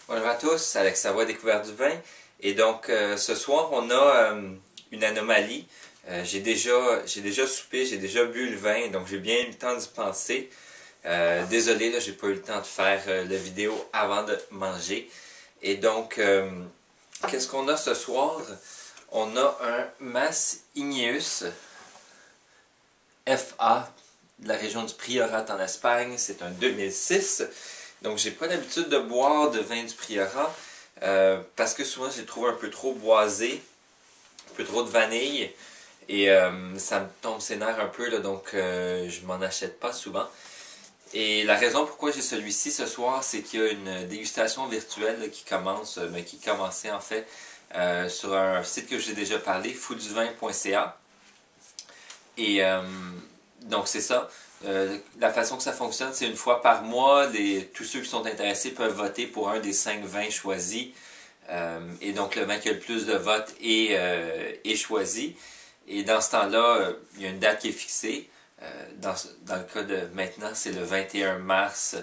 Bonjour à tous, Alex Savoie, Découverte du vin. Et donc, ce soir, on a une anomalie. J'ai déjà soupé, j'ai déjà bu le vin, donc j'ai bien eu le temps d'y penser. Désolé, là, j'ai pas eu le temps de faire la vidéo avant de manger. Et donc, qu'est-ce qu'on a ce soir? On a un Mas Igneus FA de la région du Priorat en Espagne. C'est un 2006. Donc, j'ai pas l'habitude de boire de vin du Priorat parce que souvent, je les trouve un peu trop boisés, un peu trop de vanille. Et ça me tombe ses nerfs un peu, là, donc je m'en achète pas souvent. Et la raison pourquoi j'ai celui-ci ce soir, c'est qu'il y a une dégustation virtuelle là, qui commence, mais qui commençait en fait sur un site que j'ai déjà parlé, fooduvin.ca. Et donc c'est ça. La façon que ça fonctionne, c'est une fois par mois, tous ceux qui sont intéressés peuvent voter pour un des 5 vins choisis. Et donc le vin qui a le plus de votes est choisi. Et dans ce temps-là, il y a une date qui est fixée. Dans le cas de maintenant, c'est le 21 mars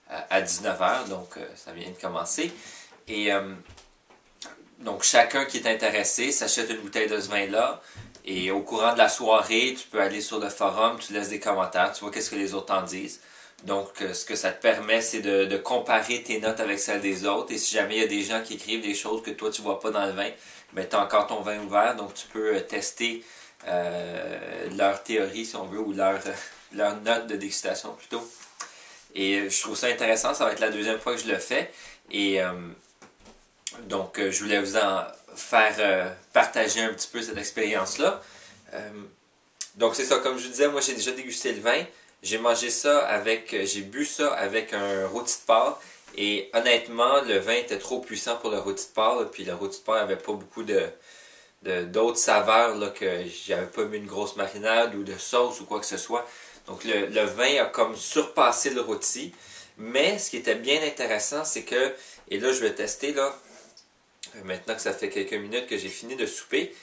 à 19h, donc ça vient de commencer. Et donc chacun qui est intéressé s'achète une bouteille de ce vin-là. Et au courant de la soirée, tu peux aller sur le forum, tu laisses des commentaires, tu vois qu'est-ce que les autres en disent. Donc, ce que ça te permet, c'est de comparer tes notes avec celles des autres. Et si jamais il y a des gens qui écrivent des choses que toi, tu vois pas dans le vin, ben, tu as encore ton vin ouvert. Donc, tu peux tester leur théorie, si on veut, ou leur note de dégustation plutôt. Et je trouve ça intéressant. Ça va être la deuxième fois que je le fais. Et donc, je voulais vous en faire partager un petit peu cette expérience-là. Donc, c'est ça. Comme je vous disais, moi, j'ai déjà dégusté le vin. J'ai bu ça avec un rôti de porc. Et honnêtement, le vin était trop puissant pour le rôti de porc. Puis le rôti de porc n'avait pas beaucoup d'autres saveurs là, que j'avais pas mis une grosse marinade ou de sauce ou quoi que ce soit. Donc le vin a comme surpassé le rôti. Mais ce qui était bien intéressant, c'est que, et là je vais tester là, maintenant que ça fait quelques minutes que j'ai fini de souper,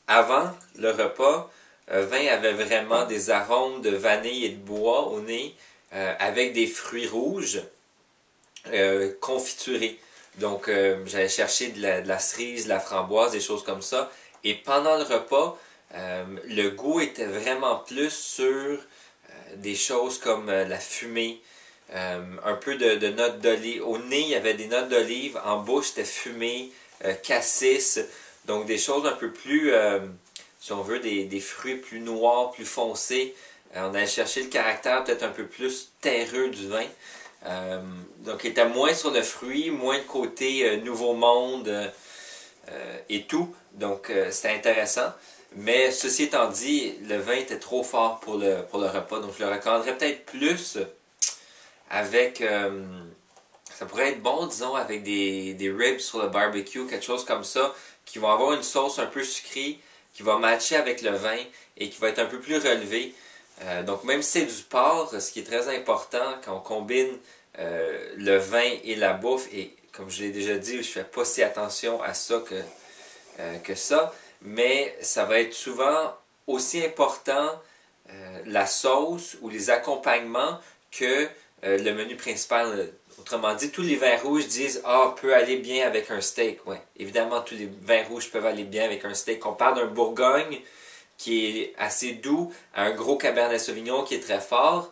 avant le repas, le vin avait vraiment des arômes de vanille et de bois au nez, avec des fruits rouges confiturés. Donc, j'allais chercher de la cerise, de la framboise, des choses comme ça. Et pendant le repas, le goût était vraiment plus sur des choses comme la fumée, un peu de notes d'olive. Au nez, il y avait des notes d'olive. En bouche, c'était fumée, cassis. Donc, des choses un peu plus, si on veut, des fruits plus noirs, plus foncés. On allait chercher le caractère peut-être un peu plus terreux du vin. Donc, il était moins sur le fruit, moins le côté nouveau monde et tout. Donc, c'était intéressant. Mais ceci étant dit, le vin était trop fort pour le repas. Donc, je le recommanderais peut-être plus avec... ça pourrait être bon, disons, avec des ribs sur le barbecue, quelque chose comme ça, qui vont avoir une sauce un peu sucrée, qui va matcher avec le vin et qui va être un peu plus relevé. Donc, même si c'est du porc, ce qui est très important quand on combine le vin et la bouffe, et comme je l'ai déjà dit, je fais pas si attention à ça que ça, mais ça va être souvent aussi important la sauce ou les accompagnements que le menu principal. Autrement dit, tous les vins rouges disent ah, peut aller bien avec un steak. Ouais, évidemment, tous les vins rouges peuvent aller bien avec un steak. On parle d'un Bourgogne qui est assez doux, à un gros Cabernet Sauvignon qui est très fort.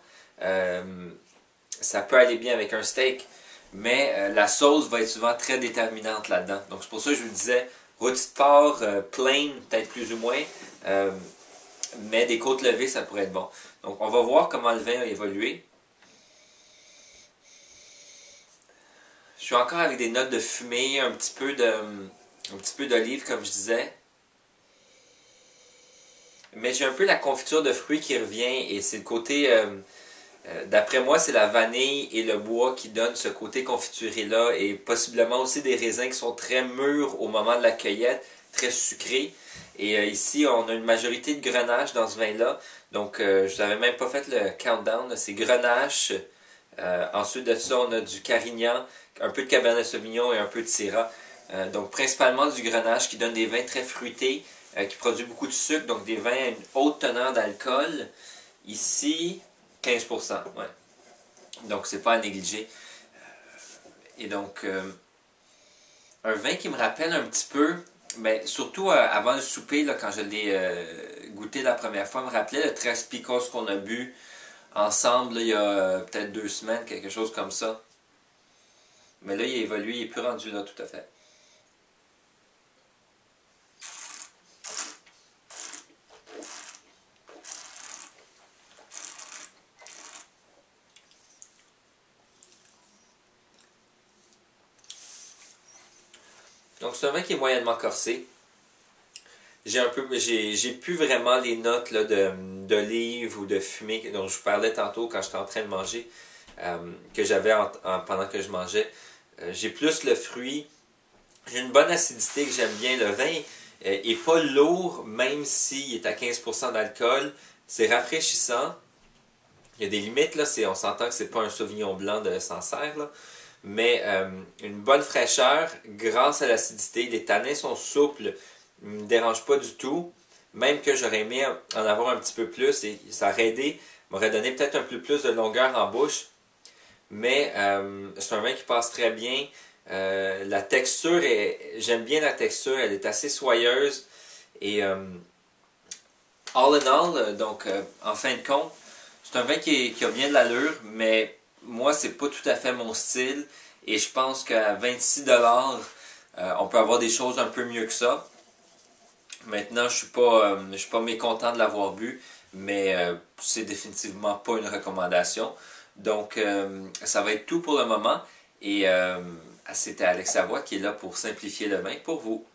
Ça peut aller bien avec un steak, mais la sauce va être souvent très déterminante là-dedans. Donc c'est pour ça que je vous disais, rôti de porc, plain, peut-être plus ou moins, mais des côtes levées, ça pourrait être bon. Donc on va voir comment le vin a évolué. Je suis encore avec des notes de fumée, un petit peu d'olive, comme je disais. Mais j'ai un peu la confiture de fruits qui revient, et c'est le côté... d'après moi, c'est la vanille et le bois qui donnent ce côté confituré-là, et possiblement aussi des raisins qui sont très mûrs au moment de la cueillette, très sucrés. Et ici, on a une majorité de grenache dans ce vin-là. Donc, je n'avais même pas fait le countdown. C'est grenache. Ensuite de ça, on a du carignan, un peu de cabernet sauvignon et un peu de syrah. Donc, principalement du grenache qui donne des vins très fruités, qui produit beaucoup de sucre, donc des vins à une haute teneur d'alcool. Ici, 15%, ouais. Donc, c'est pas à négliger. Et donc, un vin qui me rappelle un petit peu, ben, surtout avant le souper, là, quand je l'ai goûté la première fois, me rappelait le Tres Picos qu'on a bu ensemble là, il y a peut-être 2 semaines, quelque chose comme ça. Mais là, il a évolué, il n'est plus rendu là tout à fait. Donc c'est un vin qui est moyennement corsé. J'ai plus vraiment les notes là, d'olive ou de fumée dont je vous parlais tantôt quand j'étais en train de manger, que j'avais pendant que je mangeais. J'ai plus le fruit. J'ai une bonne acidité que j'aime bien. Le vin est pas lourd, même s'il est à 15% d'alcool. C'est rafraîchissant. Il y a des limites, là. On s'entend que c'est pas un Sauvignon blanc de Sancerre, là. Mais une bonne fraîcheur grâce à l'acidité. Les tanins sont souples, ne me dérangent pas du tout. Même que j'aurais aimé en avoir un petit peu plus et ça aurait aidé, m'aurait donné peut-être un peu plus de longueur en bouche. Mais c'est un vin qui passe très bien. La texture, j'aime bien la texture, elle est assez soyeuse. Et all in all, donc en fin de compte, c'est un vin qui a bien de l'allure, mais moi, c'est pas tout à fait mon style. Et je pense qu'à 26$, on peut avoir des choses un peu mieux que ça. Maintenant, je suis pas mécontent de l'avoir bu, mais c'est définitivement pas une recommandation. Donc, ça va être tout pour le moment. Et c'était Alex Savoie qui est là pour simplifier le vin pour vous.